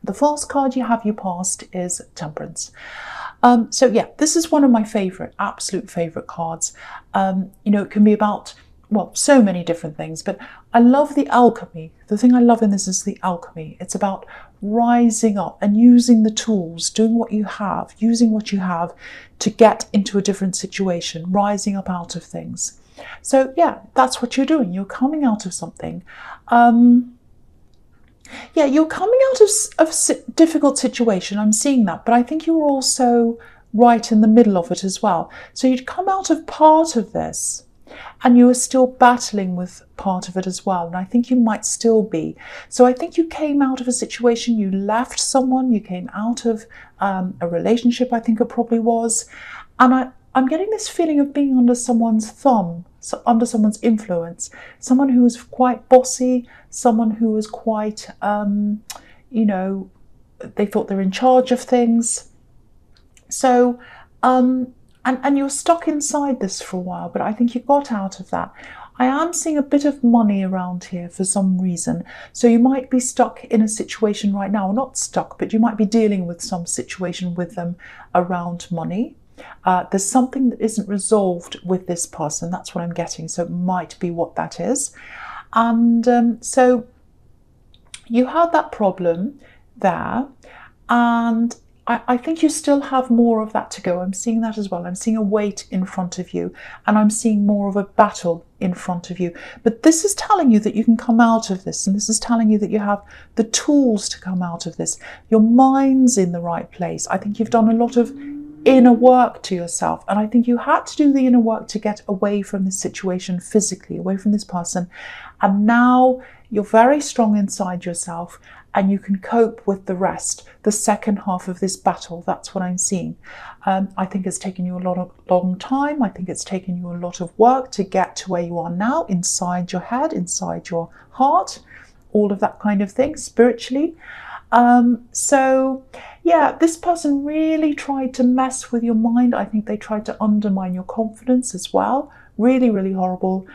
The first card you have your past is Temperance. So yeah, this is one of my favorite, absolute favorite cards. You know, it can be about, well, so many different things, but I love the alchemy. The thing I love in this is the alchemy. It's about rising up and using the tools, doing what you have, using what you have to get into a different situation, rising up out of things. So yeah, that's what you're doing. You're coming out of something. Yeah, you're coming out of a difficult situation. I'm seeing that, but I think you're also right in the middle of it as well. So you'd come out of part of this and you were still battling with part of it as well. And I think you might still be. So I think you came out of a situation, you left someone, you came out of a relationship, I think it probably was. And I'm getting this feeling of being under someone's thumb, so under someone's influence, someone who was quite bossy, someone who was quite, you know, they thought they're in charge of things. So, and you're stuck inside this for a while, but I think you got out of that. I am seeing a bit of money around here for some reason. So you might be stuck in a situation right now, not stuck, but you might be dealing with some situation with them around money. There's something that isn't resolved with this person. That's what I'm getting. So it might be what that is. And so you had that problem there. And I think you still have more of that to go. I'm seeing that as well. I'm seeing a weight in front of you. And I'm seeing more of a battle in front of you. But this is telling you that you can come out of this. And this is telling you that you have the tools to come out of this. Your mind's in the right place. I think you've done a lot of inner work to yourself. And I think you had to do the inner work to get away from this situation physically, away from this person. And now you're very strong inside yourself and you can cope with the rest, the second half of this battle. That's what I'm seeing. I think it's taken you a long time. I think it's taken you a lot of work to get to where you are now, inside your head, inside your heart, all of that kind of thing, spiritually. So yeah, this person really tried to mess with your mind. I think they tried to undermine your confidence as well. Really, really horrible.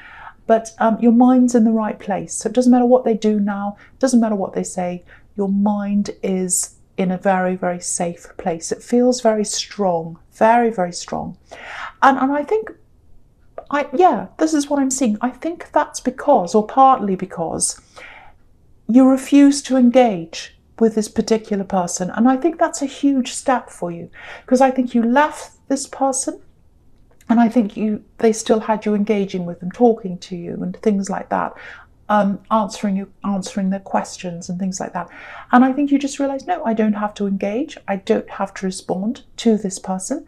But your mind's in the right place. So it doesn't matter what they do now. It doesn't matter what they say. Your mind is in a very, very safe place. It feels very strong, very, very strong. And I think, yeah, this is what I'm seeing. I think that's because, or partly because, you refuse to engage with this particular person. And I think that's a huge step for you, because I think you left this person and I think they still had you engaging with them, talking to you and things like that, answering their questions and things like that. And I think you just realized, no, I don't have to engage. I don't have to respond to this person.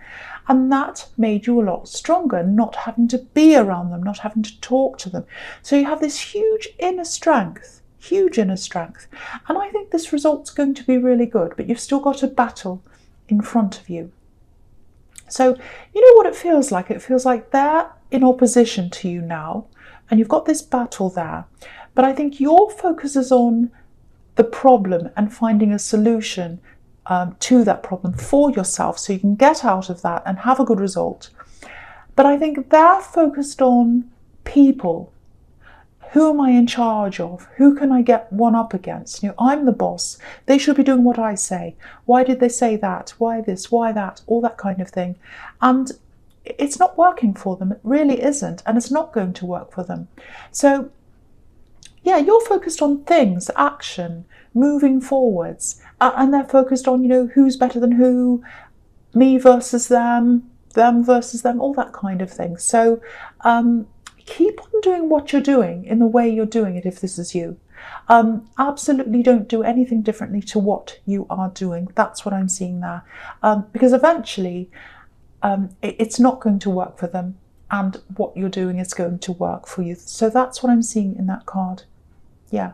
And that made you a lot stronger, not having to be around them, not having to talk to them. So you have this huge inner strength. And I think this result's going to be really good, but you've still got a battle in front of you. So you know what it feels like? It feels like they're in opposition to you now, and you've got this battle there. But I think your focus is on the problem and finding a solution to that problem for yourself, so you can get out of that and have a good result. But I think they're focused on people. Who am I in charge of? Who can I get one up against? You know, I'm the boss. They should be doing what I say. Why did they say that? Why this? Why that? All that kind of thing. And it's not working for them. It really isn't. And it's not going to work for them. So, yeah, you're focused on things, action, moving forwards. And they're focused on, you know, who's better than who, me versus them versus them, all that kind of thing. So, keep on doing what you're doing in the way you're doing it if this is you. Absolutely don't do anything differently to what you are doing. That's what I'm seeing there. Because eventually it's not going to work for them, and what you're doing is going to work for you. So that's what I'm seeing in that card. Yeah.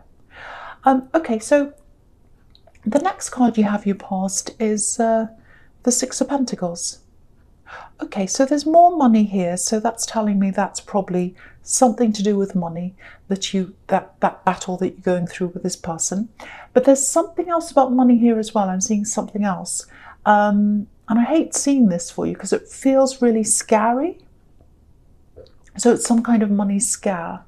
Okay, so the next card you have your past is the Six of Pentacles. Okay, so there's more money here, so that's telling me that's probably something to do with money, that battle that you're going through with this person. But there's something else about money here as well. I'm seeing something else. And I hate seeing this for you because it feels really scary. So it's some kind of money scare.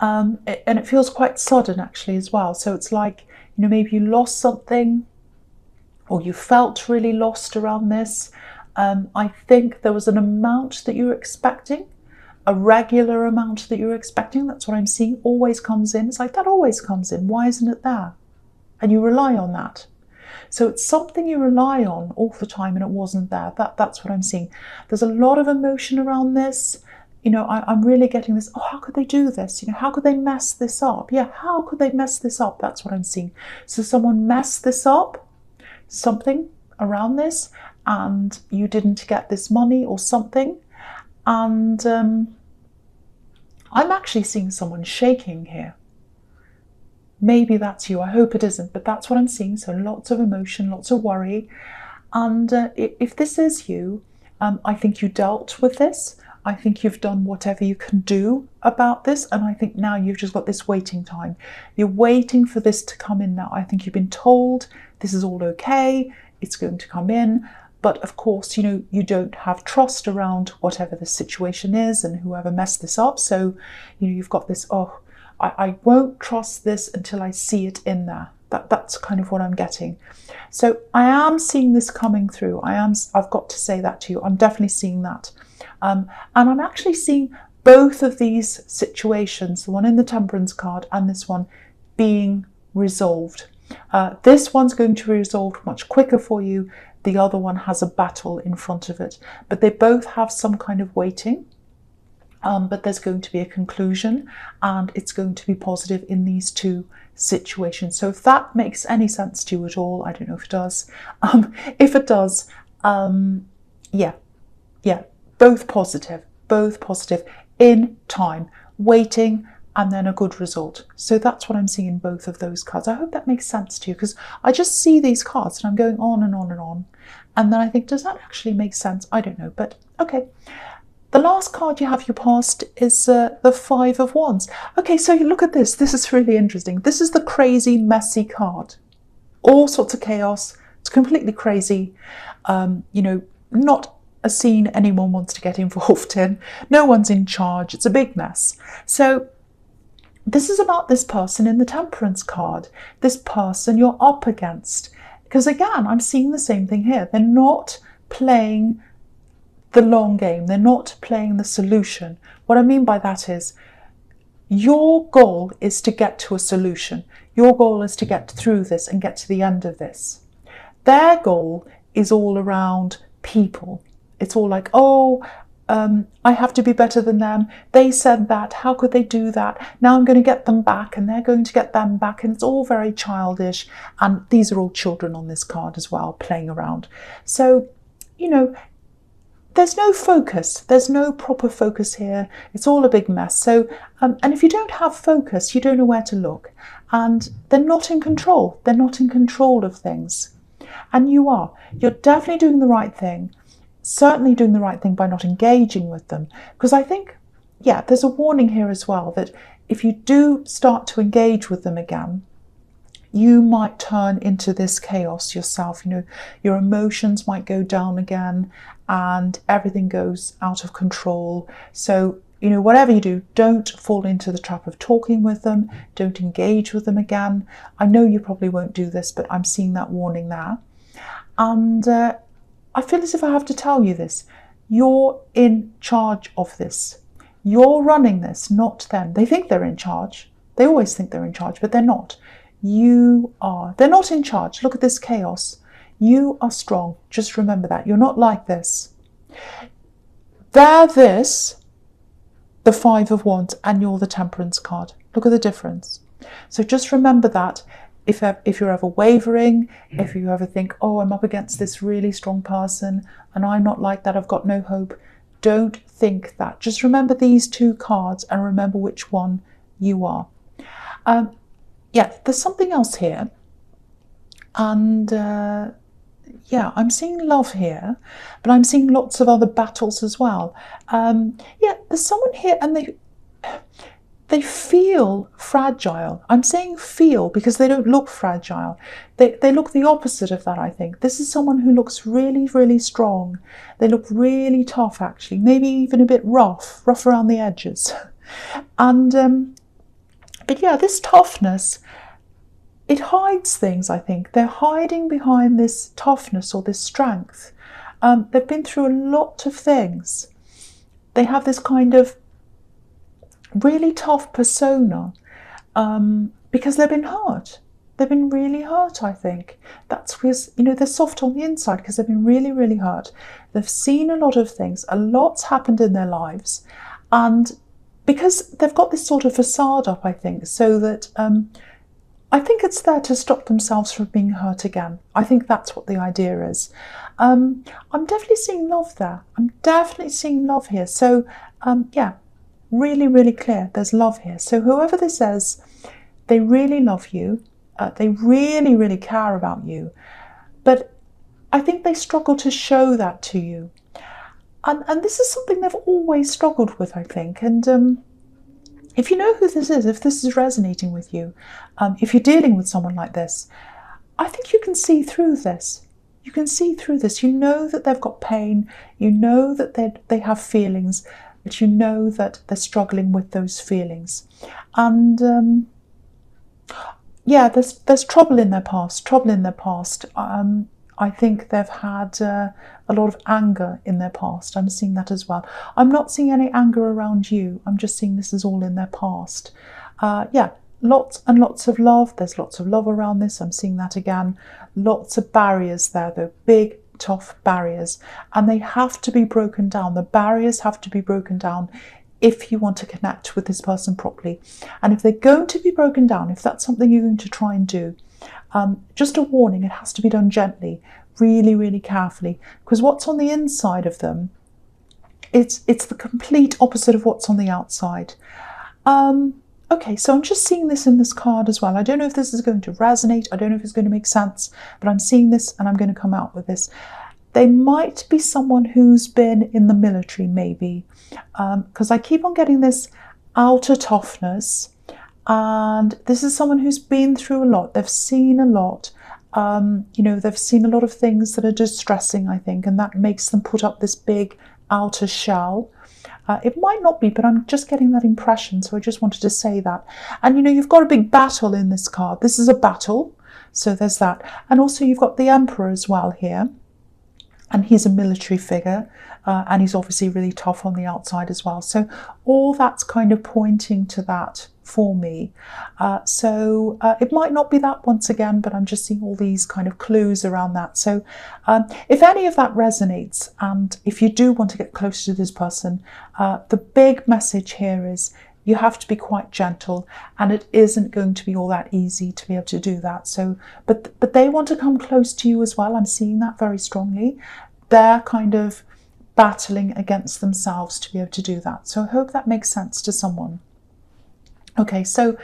And it feels quite sudden actually as well. So it's like, you know, maybe you lost something or you felt really lost around this. I think there was an amount that you were expecting, a regular amount that you were expecting. That's what I'm seeing. Always comes in. It's like, that always comes in. Why isn't it there? And you rely on that. So it's something you rely on all the time and it wasn't there. That's what I'm seeing. There's a lot of emotion around this. You know, I'm really getting this, oh, how could they do this? You know, how could they mess this up? Yeah, how could they mess this up? That's what I'm seeing. So someone messed this up, something around this, and you didn't get this money or something. And I'm actually seeing someone shaking here. Maybe that's you. I hope it isn't, but that's what I'm seeing. So lots of emotion, lots of worry. And if this is you, I think you dealt with this. I think you've done whatever you can do about this. And I think now you've just got this waiting time. You're waiting for this to come in now. I think you've been told this is all okay. It's going to come in. But of course, you know, you don't have trust around whatever the situation is and whoever messed this up. So, you know, you've got this, oh, I won't trust this until I see it in there. That's kind of what I'm getting. So I am seeing this coming through. I've got to say that to you. I'm definitely seeing that. And I'm actually seeing both of these situations, the one in the Temperance card and this one, being resolved. This one's going to be resolved much quicker for you. The other one has a battle in front of it. But they both have some kind of waiting. But there's going to be a conclusion and it's going to be positive in these two situations. So if that makes any sense to you at all, I don't know if it does. If it does, yeah, both positive in time, waiting, and then a good result. So that's what I'm seeing in both of those cards. I hope that makes sense to you, because I just see these cards and I'm going on and on and on. And then I think, does that actually make sense? I don't know, but okay. The last card you have your past is the Five of Wands. Okay, so you look at this. This is really interesting. This is the crazy, messy card. All sorts of chaos. It's completely crazy. You know, not a scene anyone wants to get involved in. No one's in charge. It's a big mess. So this is about this person in the Temperance card. This person you're up against. Because again, I'm seeing the same thing here. They're not playing the long game. They're not playing the solution. What I mean by that is your goal is to get to a solution. Your goal is to get through this and get to the end of this. Their goal is all around people. It's all like, oh, I have to be better than them. They said that. How could they do that? Now I'm going to get them back and they're going to get them back. And it's all very childish. And these are all children on this card as well, playing around. So, you know, there's no focus. There's no proper focus here. It's all a big mess. So, and if you don't have focus, you don't know where to look. And they're not in control. They're not in control of things. And you are. You're definitely doing the right thing. Certainly doing the right thing by not engaging with them. Because I think, yeah, there's a warning here as well that if you do start to engage with them again, you might turn into this chaos yourself. You know, your emotions might go down again and everything goes out of control. So, you know, whatever you do, don't fall into the trap of talking with them. Don't engage with them again. I know you probably won't do this, but I'm seeing that warning there. And I feel as if I have to tell you this. You're in charge of this. You're running this, not them. They think they're in charge. They always think they're in charge, but they're not. You are. They're not in charge. Look at this chaos. You are strong. Just remember that. You're not like this. They're this, the Five of Wands, and you're the Temperance card. Look at the difference. So just remember that. If you're ever wavering, if you ever think, oh, I'm up against this really strong person and I'm not like that, I've got no hope, don't think that. Just remember these two cards and remember which one you are. Yeah, there's something else here. And yeah, I'm seeing love here, but I'm seeing lots of other battles as well. Yeah, there's someone here and they feel fragile. I'm saying feel because they don't look fragile. They look the opposite of that, I think. This is someone who looks really, really strong. They look really tough, actually, maybe even a bit rough around the edges. And but yeah, this toughness, it hides things, I think. They're hiding behind this toughness or this strength. They've been through a lot of things. They have this kind of really tough persona because they've been hurt. They've been really hurt, I think. That's because, they're soft on the inside because they've been really, really hurt. They've seen a lot of things. A lot's happened in their lives. And because they've got this sort of facade up, I think, so that I think it's there to stop themselves from being hurt again. I think that's what the idea is. I'm definitely seeing love there. I'm definitely seeing love here. So, yeah, really, really clear. There's love here. So whoever this is, they really love you. They really, really care about you. But I think they struggle to show that to you. And this is something they've always struggled with, I think. And if you know who this is, if this is resonating with you, if you're dealing with someone like this, I think you can see through this. You can see through this. You know that they've got pain. You know that they have feelings, but you know that they're struggling with those feelings. And yeah, there's trouble in their past. I think they've had a lot of anger in their past. I'm seeing that as well. I'm not seeing any anger around you. I'm just seeing this is all in their past. Yeah, lots and lots of love. There's lots of love around this. I'm seeing that again. Lots of barriers there. They're big, tough barriers. And they have to be broken down. The barriers have to be broken down if you want to connect with this person properly. And if they're going to be broken down, if that's something you're going to try and do, just a warning, it has to be done gently, really, really carefully, because what's on the inside of them, it's the complete opposite of what's on the outside. Okay, so I'm just seeing this in this card as well. I don't know if this is going to resonate. I don't know if it's going to make sense, but I'm seeing this and I'm going to come out with this. They might be someone who's been in the military, maybe, because I keep on getting this outer toughness. And this is someone who's been through a lot. They've seen a lot. They've seen a lot of things that are distressing, I think, and that makes them put up this big outer shell. It might not be, but I'm just getting that impression, so I just wanted to say that. And, you've got a big battle in this card. This is a battle, so there's that. And also you've got the Emperor as well here. And he's a military figure, and he's obviously really tough on the outside as well. So all that's kind of pointing to that for me. So it might not be that once again, but I'm just seeing all these kind of clues around that. So if any of that resonates, and if you do want to get closer to this person, the big message here is you have to be quite gentle, and it isn't going to be all that easy to be able to do that. So, but they want to come close to you as well. I'm seeing that very strongly. They're kind of battling against themselves to be able to do that. So I hope that makes sense to someone. Okay, so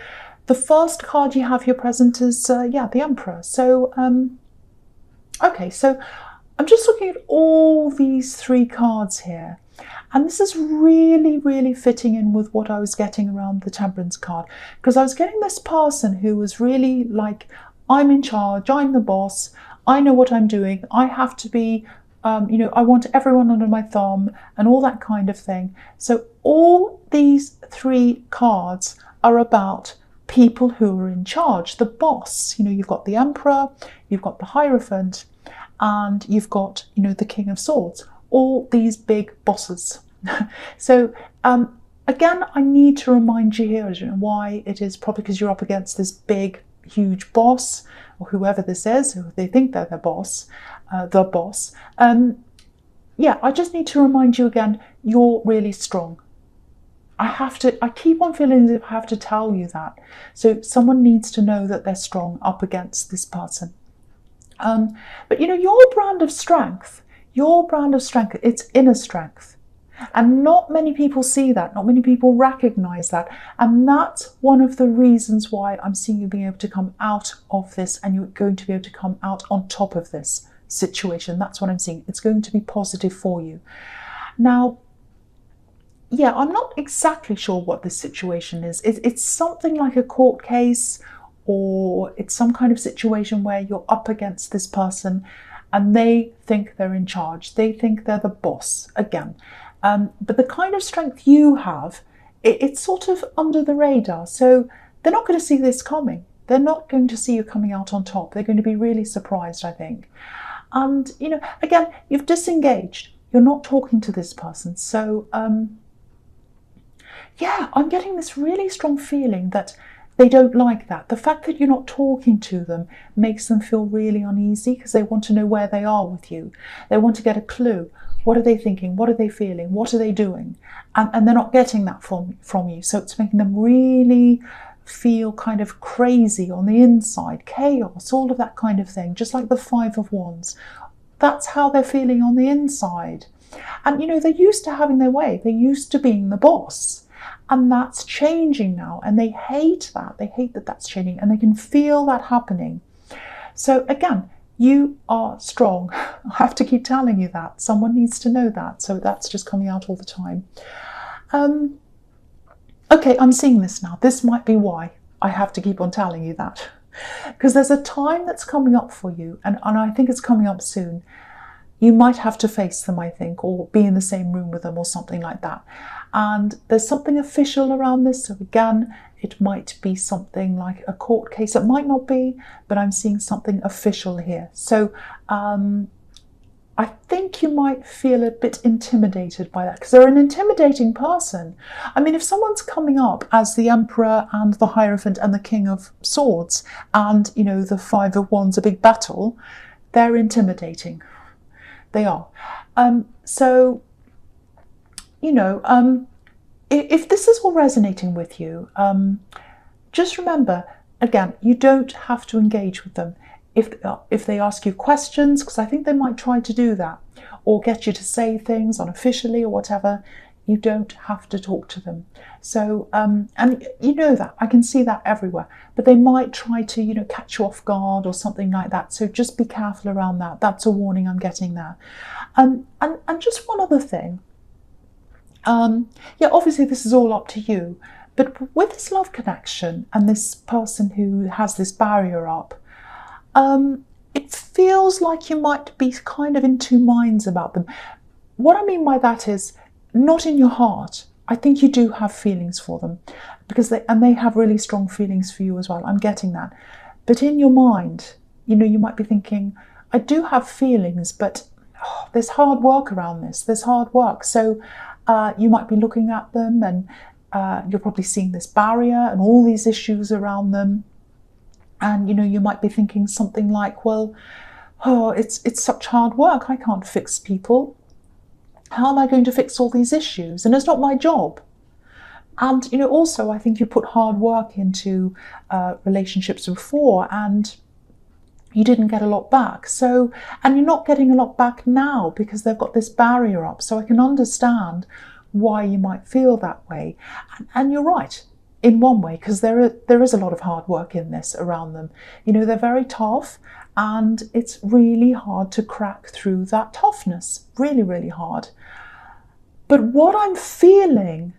the first card you have here present is, the Emperor. So, okay, so I'm just looking at all these three cards here. And this is really, really fitting in with what I was getting around the Temperance card. Because I was getting this person who was really like, I'm in charge, I'm the boss, I know what I'm doing, I have to be, I want everyone under my thumb and all that kind of thing. So all these three cards are about people who are in charge, the boss. You've got the Emperor, you've got the Hierophant, and you've got, the King of Swords. All these big bosses. So again, I need to remind you here why it is, probably because you're up against this big, huge boss, or whoever this is, who they think they're the boss. I just need to remind you again, you're really strong. I keep on feeling as if I have to tell you that. So someone needs to know that they're strong up against this person. But your brand of strength, it's inner strength. And not many people see that, not many people recognize that. And that's one of the reasons why I'm seeing you being able to come out of this, and you're going to be able to come out on top of this situation. That's what I'm seeing. It's going to be positive for you. Now, I'm not exactly sure what this situation is. It's something like a court case, or it's some kind of situation where you're up against this person and they think they're in charge. They think they're the boss again. But the kind of strength you have, it's sort of under the radar. So they're not going to see this coming. They're not going to see you coming out on top. They're going to be really surprised, I think. And, you know, again, you've disengaged. You're not talking to this person. So, yeah, I'm getting this really strong feeling that they don't like that. The fact that you're not talking to them makes them feel really uneasy because they want to know where they are with you. They want to get a clue. What are they thinking? What are they feeling? What are they doing? And they're not getting that from you. So it's making them really feel kind of crazy on the inside, chaos, all of that kind of thing, just like the Five of Wands. That's how they're feeling on the inside. And, you know, they're used to having their way. They're used to being the boss. And that's changing now. And they hate that. They hate that that's changing. And they can feel that happening. So again, you are strong. I have to keep telling you that. Someone needs to know that. So that's just coming out all the time. Okay, I'm seeing this now. This might be why I have to keep on telling you that. Because there's a time that's coming up for you. And I think it's coming up soon. You might have to face them, I think, or be in the same room with them or something like that. And there's something official around this. So again, it might be something like a court case. It might not be, but I'm seeing something official here. So I think you might feel a bit intimidated by that because they're an intimidating person. I mean, if someone's coming up as the Emperor and the Hierophant and the King of Swords and, you know, the Five of Wands, a big battle, they're intimidating. They are. So, you know, if this is all resonating with you, just remember, again, you don't have to engage with them. If they ask you questions, because I think they might try to do that, or get you to say things unofficially or whatever, you don't have to talk to them. So, and you know that, I can see that everywhere, but they might try to, you know, catch you off guard or something like that. So just be careful around that. That's a warning I'm getting there. And just one other thing. Yeah, obviously this is all up to you, but with this love connection and this person who has this barrier up, it feels like you might be kind of in two minds about them. What I mean by that is, not in your heart. I think you do have feelings for them because they have really strong feelings for you as well. I'm getting that. But in your mind, you know, you might be thinking, I do have feelings, but there's hard work around this. There's hard work. So you might be looking at them and you're probably seeing this barrier and all these issues around them. And, you know, you might be thinking something like, well, oh, it's such hard work. I can't fix people. How am I going to fix all these issues? And it's not my job. And, you know, also, I think you put hard work into relationships before and you didn't get a lot back. So, and you're not getting a lot back now because they've got this barrier up. So I can understand why you might feel that way. And you're right in one way, because there is a lot of hard work in this around them. You know, they're very tough and it's really hard to crack through that toughness. Really, really hard. But what I'm feeling,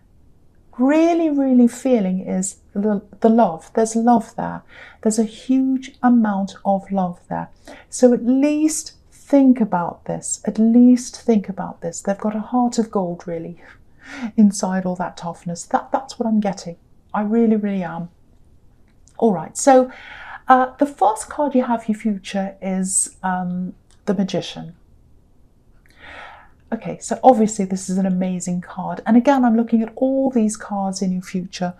really, really feeling is the love. There's love there. There's a huge amount of love there. So at least think about this. At least think about this. They've got a heart of gold, really, inside all that toughness. That's what I'm getting. I really, really am. All right. So the first card you have for your future is the Magician. Okay, so obviously this is an amazing card. And again, I'm looking at all these cards in your future.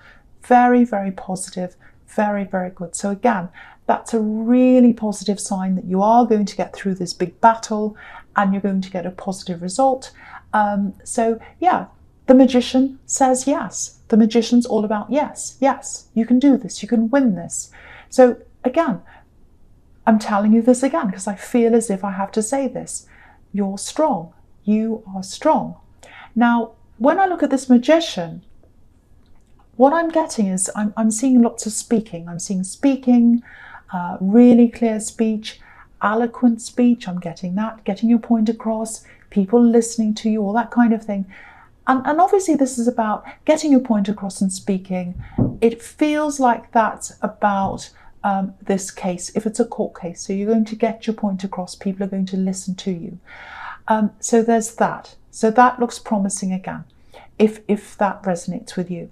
Very, very positive. Very, very good. So again, that's a really positive sign that you are going to get through this big battle and you're going to get a positive result. So yeah, the Magician says yes. The Magician's all about yes, yes, you can do this, you can win this. So again, I'm telling you this again because I feel as if I have to say this. You're strong. You are strong. Now, when I look at this Magician, what I'm getting is I'm seeing lots of speaking. I'm seeing speaking, really clear speech, eloquent speech. I'm getting that, getting your point across, people listening to you, all that kind of thing. And obviously this is about getting your point across and speaking. It feels like that's about this case, if it's a court case. So you're going to get your point across, people are going to listen to you. So there's that. So that looks promising again, if that resonates with you.